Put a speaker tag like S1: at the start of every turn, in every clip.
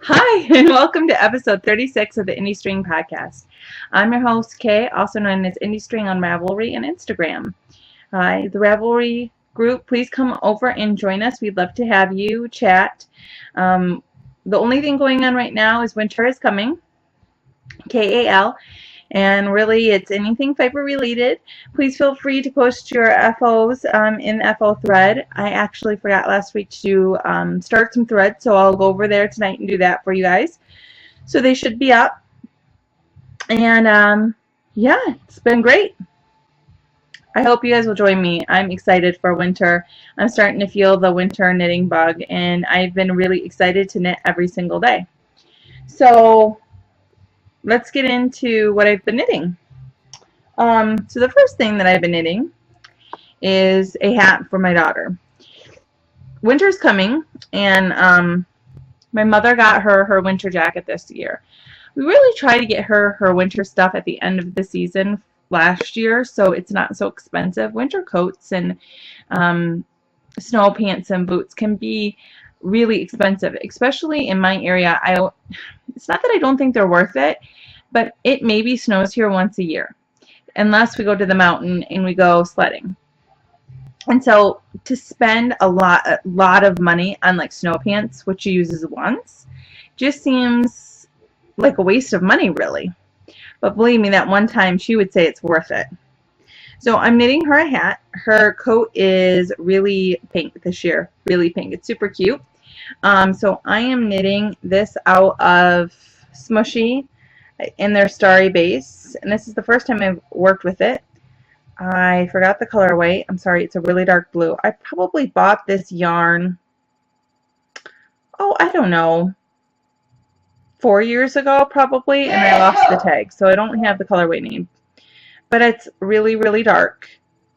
S1: Hi, and welcome to episode 36 of the Indie String Podcast. I'm your host, Kay, also known as Indie String on Ravelry and Instagram. The Ravelry group, please come over and join us. We'd love to have you chat. The only thing going on right now is winter is coming, KAL, and really it's anything fiber related. Please feel free to post your FOs in the FO thread. I actually forgot last week to start some threads, so I'll go over there tonight and do that for you guys. So they should be up. And yeah, it's been great. I hope you guys will join me. I'm excited for winter. I'm starting to feel the winter knitting bug, and I've been really excited to knit every single day. So let's get into what I've been knitting. So the first thing that I've been knitting is a hat for my daughter. Winter's coming, and my mother got her winter jacket this year. We really try to get her winter stuff at the end of the season last year, so it's not so expensive. Winter coats and snow pants and boots can be really expensive, especially in my area. It's not that I don't think they're worth it, but it maybe snows here once a year, unless we go to the mountain and we go sledding. And so to spend a lot of money on like snow pants, which she uses once, just seems like a waste of money, really. But believe me, that one time she would say it's worth it. So I'm knitting her a hat. Her coat is really pink this year, really pink. It's super cute. So I am knitting this out of Smushy in their Starry base, and this is the first time I've worked with it. I forgot the colorway. I'm sorry, it's a really dark blue. I probably bought this yarn, I don't know, 4 years ago probably, and I lost the tag, so I don't have the colorway name. But it's really, really dark,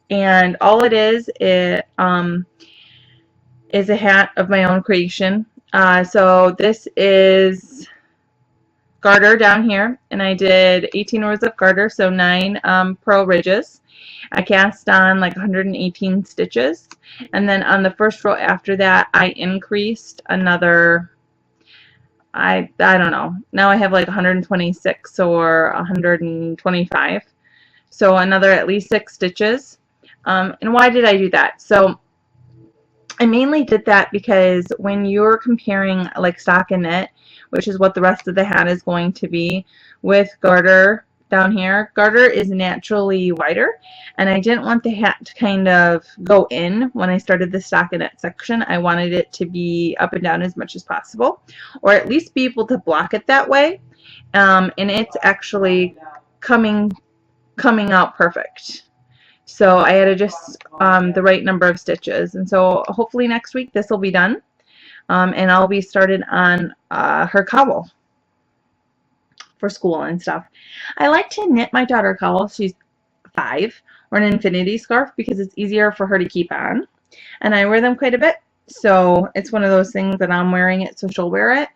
S1: and all it is a hat of my own creation. So this is garter down here, and I did 18 rows of garter, so 9 purl ridges. I cast on like 118 stitches, and then on the first row after that I increased another, I don't know, now I have like 126 or 125, so another at least 6 stitches. And why did I do that? So I mainly did that because when you're comparing like stockinette, which is what the rest of the hat is going to be, with garter down here, garter is naturally wider, and I didn't want the hat to kind of go in when I started the stockinette section. I wanted it to be up and down as much as possible, or at least be able to block it that way. And it's actually coming out perfect. So I had to just the right number of stitches, and so hopefully next week this will be done, and I'll be started on her cowl for school and stuff. I like to knit my daughter cowl, she's 5, or an infinity scarf because it's easier for her to keep on, and I wear them quite a bit, so it's one of those things that I'm wearing it so she'll wear it,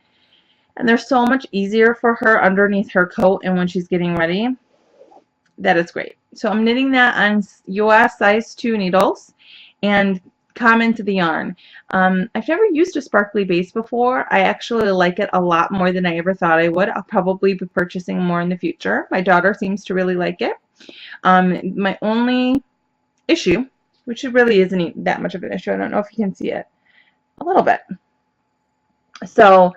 S1: and they're so much easier for her underneath her coat and when she's getting ready. That is great. So I'm knitting that on US size 2 needles and common to the yarn. I've never used a sparkly base before. I actually like it a lot more than I ever thought I would. I'll probably be purchasing more in the future. My daughter seems to really like it. My only issue, which really isn't that much of an issue, I don't know if you can see it, a little bit. So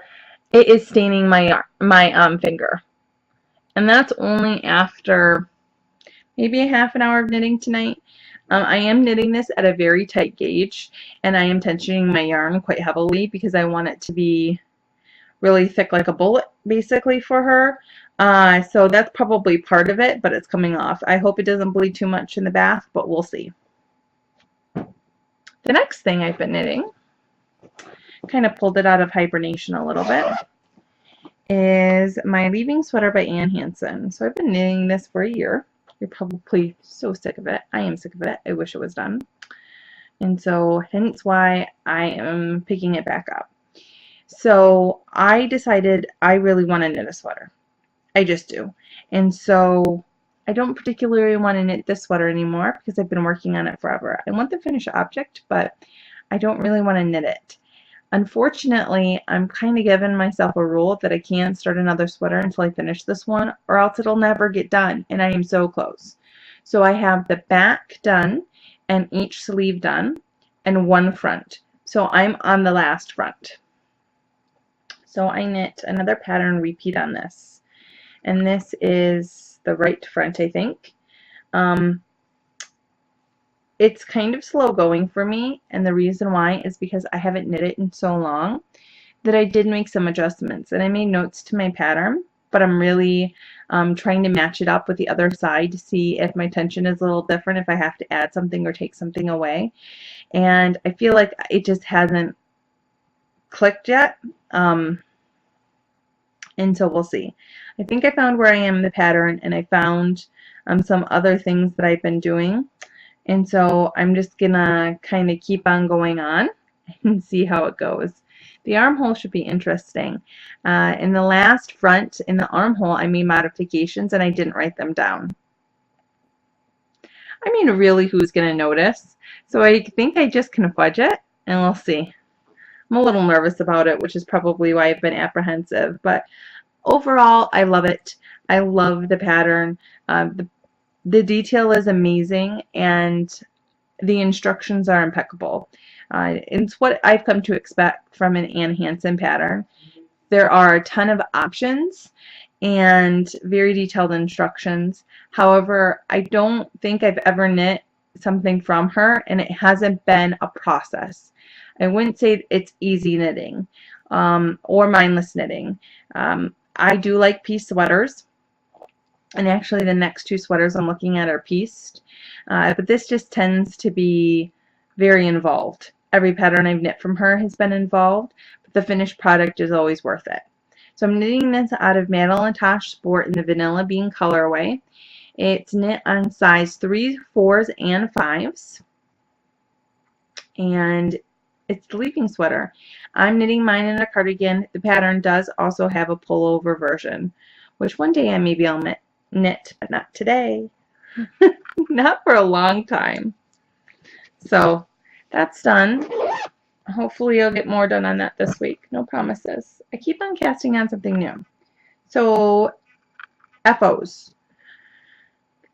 S1: it is staining my finger. And that's only after maybe a half an hour of knitting tonight. I am knitting this at a very tight gauge, and I am tensioning my yarn quite heavily because I want it to be really thick like a bullet basically for her. So that's probably part of it, but it's coming off. I hope it doesn't bleed too much in the bath, but we'll see. The next thing I've been knitting, kind of pulled it out of hibernation a little bit, is my Leaving Sweater by Ann Hansen. So I've been knitting this for a year. You're probably so sick of it. I am sick of it. I wish it was done. And so hence why I am picking it back up. So I decided I really want to knit a sweater. I just do. And so I don't particularly want to knit this sweater anymore because I've been working on it forever. I want the finished object, but I don't really want to knit it. Unfortunately, I'm kind of giving myself a rule that I can't start another sweater until I finish this one, or else it'll never get done, and I am so close. So I have the back done and each sleeve done and one front. So I'm on the last front. So I knit another pattern repeat on this, and this is the right front, I think. It's kind of slow going for me, and the reason why is because I haven't knit it in so long that I did make some adjustments, and I made notes to my pattern, but I'm really trying to match it up with the other side to see if my tension is a little different, if I have to add something or take something away, and I feel like it just hasn't clicked yet, and so we'll see. I think I found where I am in the pattern, and I found some other things that I've been doing, and so I'm just gonna kind of keep on going on and see how it goes. The armhole should be interesting. In the last front, in the armhole, I made modifications and I didn't write them down. I mean, really, who's going to notice? So I think I just can fudge it, and we'll see. I'm a little nervous about it, which is probably why I've been apprehensive. But overall, I love it. I love the pattern. The detail is amazing, and the instructions are impeccable. It's what I've come to expect from an Ann Hansen pattern. There are a ton of options and very detailed instructions. However, I don't think I've ever knit something from her and it hasn't been a process. I wouldn't say it's easy knitting or mindless knitting. I do like piece sweaters, and actually the next two sweaters I'm looking at are pieced, but this just tends to be very involved. Every pattern I've knit from her has been involved, but the finished product is always worth it. So I'm knitting this out of Madeline Tosh Sport in the Vanilla Bean colorway. It's knit on size 3s, 4s, and 5s, and it's the leafing sweater. I'm knitting mine in a cardigan. The pattern does also have a pullover version, which one day maybe I'll knit, but not today. Not for a long time. So that's done. Hopefully I'll get more done on that this week. No promises. I keep on casting on something new. So FOs.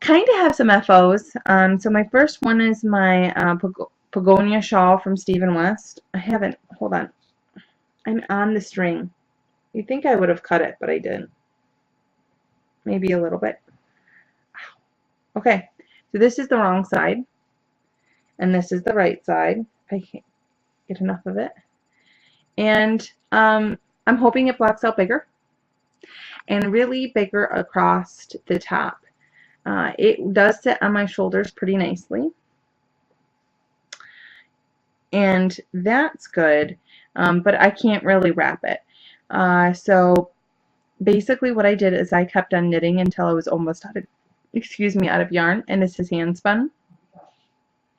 S1: Kind of have some FOs. So my first one is my Pagonia shawl from Stephen West. I haven't, hold on. I'm on the string. You'd think I would have cut it, but I didn't. Maybe a little bit. Okay, so this is the wrong side, and this is the right side. I can't get enough of it. And I'm hoping it blocks out bigger, and really bigger across the top. It does sit on my shoulders pretty nicely, and that's good, but I can't really wrap it. So basically what I did is I kept on knitting until I was almost out of yarn, and this is hand spun,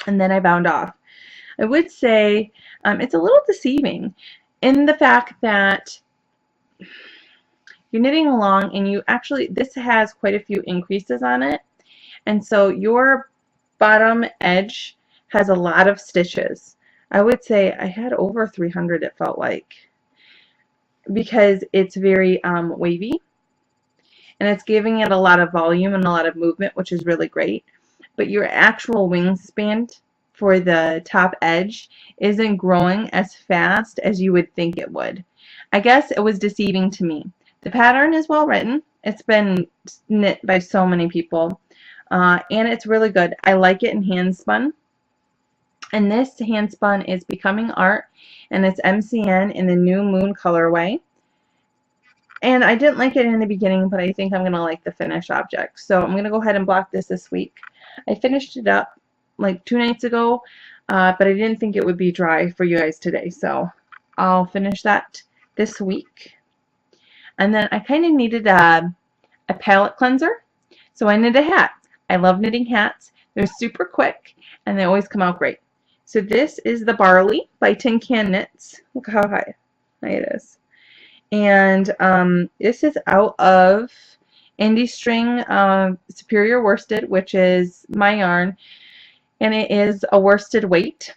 S1: and then I bound off. I would say it's a little deceiving in the fact that you're knitting along and you actually, this has quite a few increases on it, and so your bottom edge has a lot of stitches. I would say I had over 300, it felt like, because it's very wavy, and it's giving it a lot of volume and a lot of movement, which is really great. But your actual wingspan for the top edge isn't growing as fast as you would think it would. I guess it was deceiving to me. The pattern is well written. It's been knit by so many people, and it's really good. I like it in hand spun, and this hand spun is Becoming Art, and it's MCN in the New Moon colorway. And I didn't like it in the beginning, but I think I'm going to like the finished object. So I'm going to go ahead and block this week. I finished it up like 2 nights ago, but I didn't think it would be dry for you guys today. So I'll finish that this week. And then I kind of needed a palette cleanser. So I knit a hat. I love knitting hats. They're super quick, and they always come out great. So this is the Barley by Tin Can Knits. Look how high it is. And this is out of Indie String Superior Worsted, which is my yarn, and it is a worsted weight.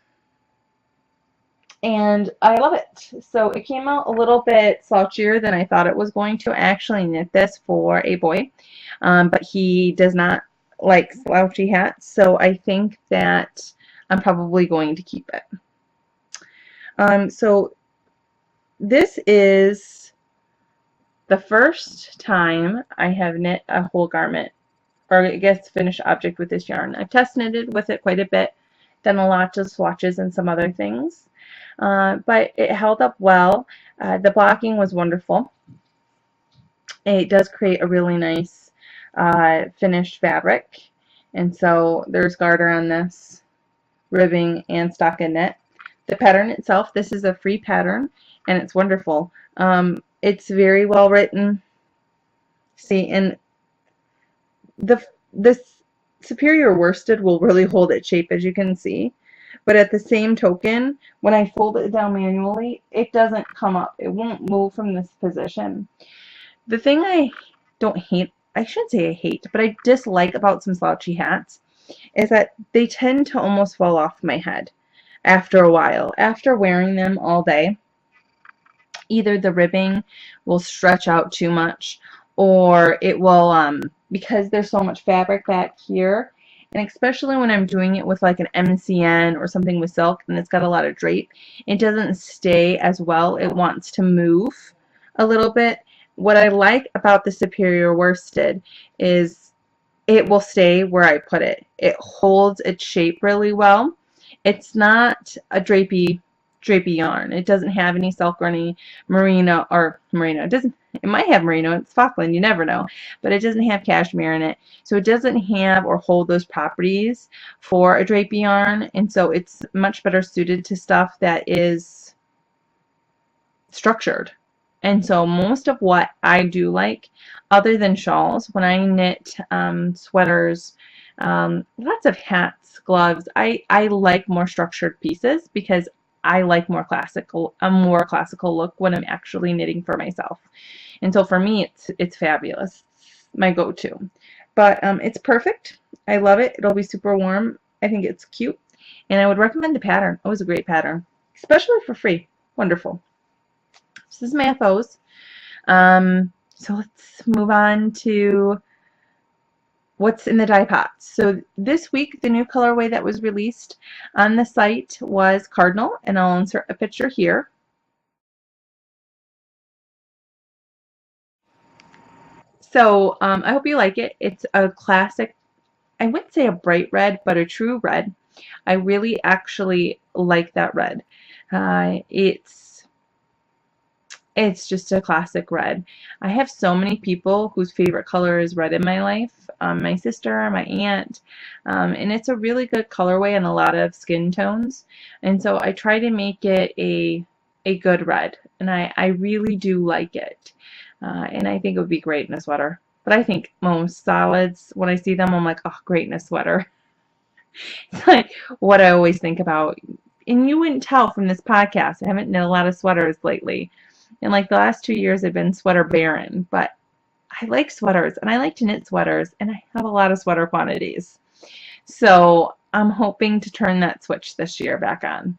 S1: and I love it. So it came out a little bit slouchier than I thought it was going to. I actually knit this for a boy, but he does not like slouchy hats, so I think that I'm probably going to keep it. So this is the first time I have knit a whole garment, or I guess finished object with this yarn. I've test knitted with it quite a bit, done a lot of swatches and some other things, but it held up well. The blocking was wonderful. It does create a really nice finished fabric, and so there's garter on this, ribbing, and stocking knit. The pattern itself, this is a free pattern, and it's wonderful. It's very well written. See, and this superior worsted will really hold its shape, as you can see. But at the same token, when I fold it down manually, it doesn't come up. It won't move from this position. The thing I don't hate, I shouldn't say I hate, but I dislike about some slouchy hats is that they tend to almost fall off my head after a while. After wearing them all day, either the ribbing will stretch out too much, or it will, because there's so much fabric back here, and especially when I'm doing it with like an MCN or something with silk and it's got a lot of drape, it doesn't stay as well. It wants to move a little bit. What I like about the Superior Worsted is it will stay where I put it. It holds its shape really well. It's not a drapey yarn. It doesn't have any silk or any merino, It doesn't. It might have merino. It's Falkland. You never know. But it doesn't have cashmere in it, so it doesn't have or hold those properties for a drapey yarn. And so it's much better suited to stuff that is structured. And so most of what I do like, other than shawls, when I knit sweaters, lots of hats, gloves, I like more structured pieces because I like a more classical look when I'm actually knitting for myself. And so for me, it's fabulous. It's my go-to. But it's perfect. I love it. It'll be super warm. I think it's cute. And I would recommend the pattern. It was a great pattern, especially for free. Wonderful. This is Mathos. So let's move on to what's in the die pots. So this week, the new colorway that was released on the site was Cardinal, and I'll insert a picture here. So I hope you like it. It's a classic, I wouldn't say a bright red, but a true red. I really actually like that red. It's just a classic red. I have so many people whose favorite color is red in my life. My sister, my aunt, and it's a really good colorway in a lot of skin tones. And so I try to make it a good red, and I really do like it. And I think it would be great in a sweater. But I think most solids, when I see them, I'm like, oh, great in a sweater. It's like what I always think about. And you wouldn't tell from this podcast. I haven't knit a lot of sweaters lately. And like the last 2 years, I've been sweater barren. But I like sweaters, and I like to knit sweaters, and I have a lot of sweater quantities. So I'm hoping to turn that switch this year back on.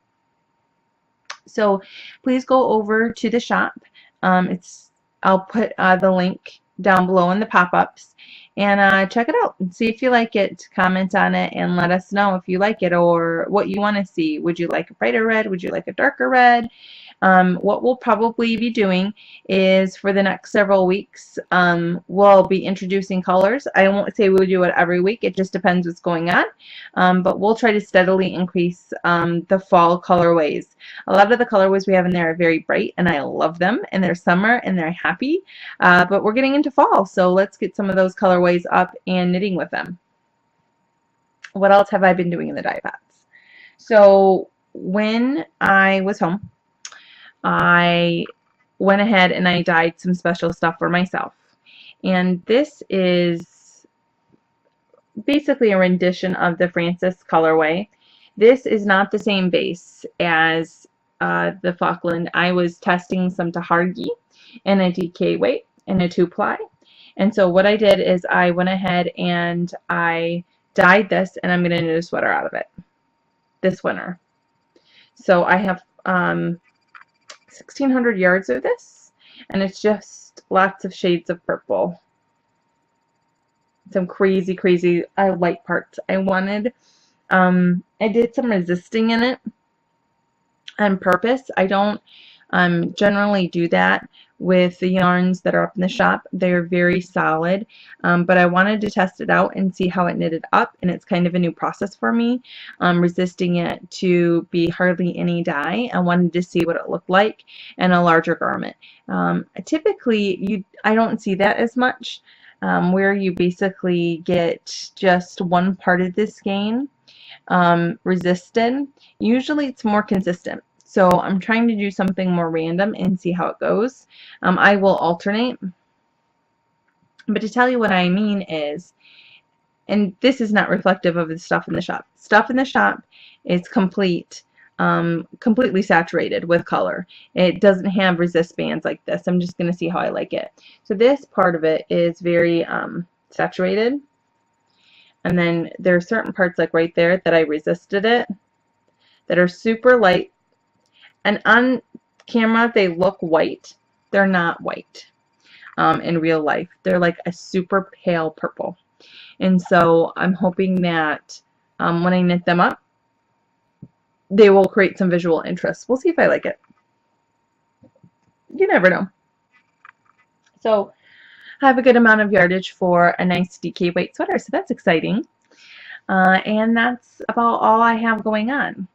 S1: So please go over to the shop. I'll put the link down below in the pop-ups, and check it out and see if you like it. Comment on it and let us know if you like it or what you want to see. Would you like a brighter red? Would you like a darker red? What we'll probably be doing is for the next several weeks, we'll be introducing colors. I won't say we'll do it every week. It just depends what's going on. But we'll try to steadily increase the fall colorways. A lot of the colorways we have in there are very bright, and I love them, and they're summer, and they're happy. But we're getting into fall, so let's get some of those colorways up and knitting with them. What else have I been doing in the die pots? So when I was home, I went ahead and I dyed some special stuff for myself. And this is basically a rendition of the Francis colorway. This is not the same base as the Falkland. I was testing some Tahargi and a DK weight and a 2-ply. And so what I did is I went ahead and I dyed this, and I'm going to knit a sweater out of it this winter. So I have 1,600 yards of this, and it's just lots of shades of purple. Some crazy, crazy light parts. I did some resisting in it on purpose. I don't generally do that with the yarns that are up in the shop. They're very solid, but I wanted to test it out and see how it knitted up, and it's kind of a new process for me, resisting it to be hardly any dye. I wanted to see what it looked like in a larger garment. Typically, I don't see that as much, where you basically get just one part of the skein resisted. Usually it's more consistent. So I'm trying to do something more random and see how it goes. I will alternate. But to tell you what I mean is, and this is not reflective of the stuff in the shop. Stuff in the shop is completely saturated with color. It doesn't have resist bands like this. I'm just going to see how I like it. So this part of it is very saturated. And then there are certain parts like right there that I resisted it that are super light. And on camera, they look white. They're not white in real life. They're like a super pale purple. And so I'm hoping that when I knit them up, they will create some visual interest. We'll see if I like it. You never know. So I have a good amount of yardage for a nice DK weight sweater, so that's exciting. And that's about all I have going on.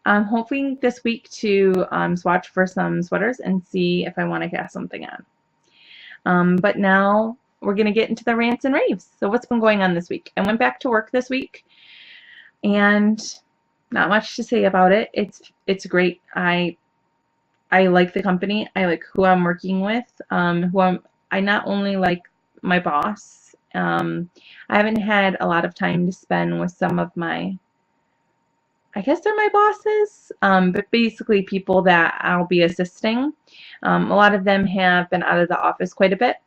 S1: I'm hoping this week to swatch for some sweaters and see if I want to cast something on. But now we're going to get into the rants and raves. So what's been going on this week? I went back to work this week, and not much to say about it. It's great. I like the company. I like who I'm working with. I not only like my boss. I haven't had a lot of time to spend with some of my, I guess they're my bosses, but basically people that I'll be assisting. A lot of them have been out of the office quite a bit,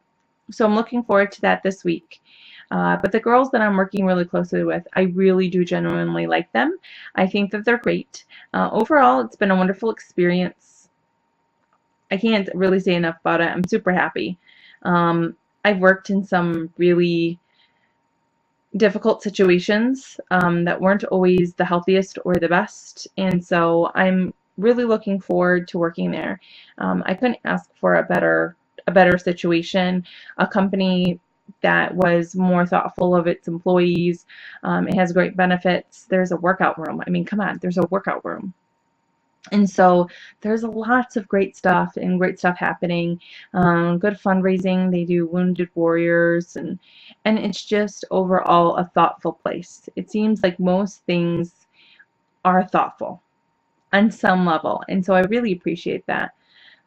S1: so I'm looking forward to that this week. But the girls that I'm working really closely with, I really do genuinely like them. I think that they're great. Overall, it's been a wonderful experience. I can't really say enough about it. I'm super happy. I've worked in some really difficult situations that weren't always the healthiest or the best, and so I'm really looking forward to working there. I couldn't ask for a better situation, a company that was more thoughtful of its employees. It has great benefits. There's a workout room. I mean, come on, there's a workout room. And so there's lots of great stuff happening. Good fundraising. They do Wounded Warriors, and it's just overall a thoughtful place. It seems like most things are thoughtful on some level, and so I really appreciate that.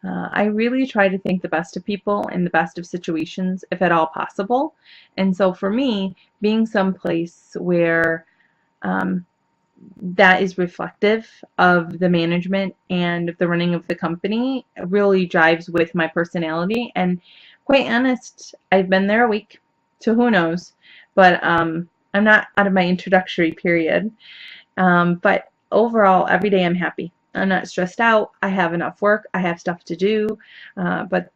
S1: I really try to think the best of people and the best of situations, if at all possible. And so for me, being someplace where that is reflective of the management and the running of the company really jives with my personality. And quite honest, I've been there a week, so who knows? But I'm not out of my introductory period. But overall, every day I'm happy. I'm not stressed out. I have enough work. I have stuff to do. But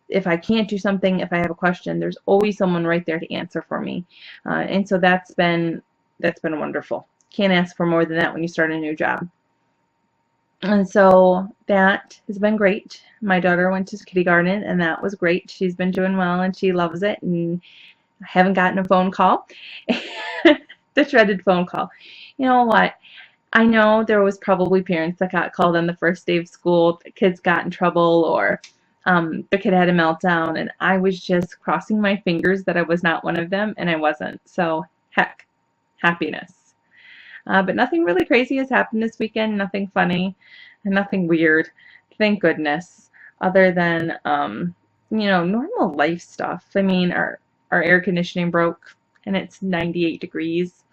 S1: if I can't do something, if I have a question, there's always someone right there to answer for me. And so that's been wonderful. Can't ask for more than that when you start a new job. And so that has been great. My daughter went to kindergarten, and that was great. She's been doing well, and she loves it. And I haven't gotten a phone call. The dreaded phone call. You know what? I know there was probably parents that got called on the first day of school, the kids got in trouble, or the kid had a meltdown, and I was just crossing my fingers that I was not one of them, and I wasn't. So, heck, happiness. But nothing really crazy has happened this weekend, nothing funny, and nothing weird, thank goodness, other than, normal life stuff. I mean, our air conditioning broke, and it's 98 degrees.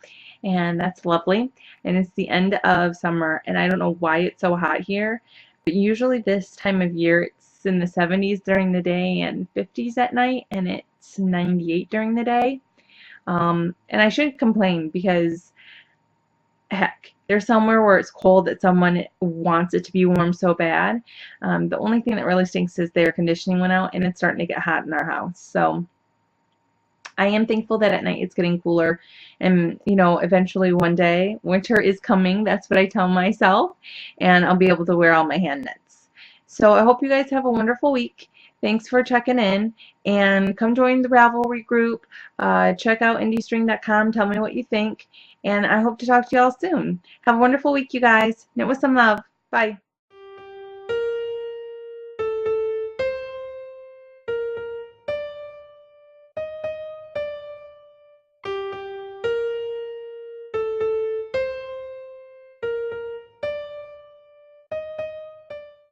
S1: And that's lovely. And it's the end of summer, and I don't know why it's so hot here, but usually this time of year it's in the 70s during the day and 50s at night, and it's 98 during the day. And I shouldn't complain because, heck, they're somewhere where it's cold that someone wants it to be warm so bad. The only thing that really stinks is the air conditioning went out and it's starting to get hot in our house. So I am thankful that at night it's getting cooler, and eventually one day winter is coming. That's what I tell myself, and I'll be able to wear all my hand knits. So I hope you guys have a wonderful week. Thanks for checking in, and come join the Ravelry group. Check out indiestring.com. Tell me what you think, and I hope to talk to y'all soon. Have a wonderful week, you guys. Knit with some love. Bye.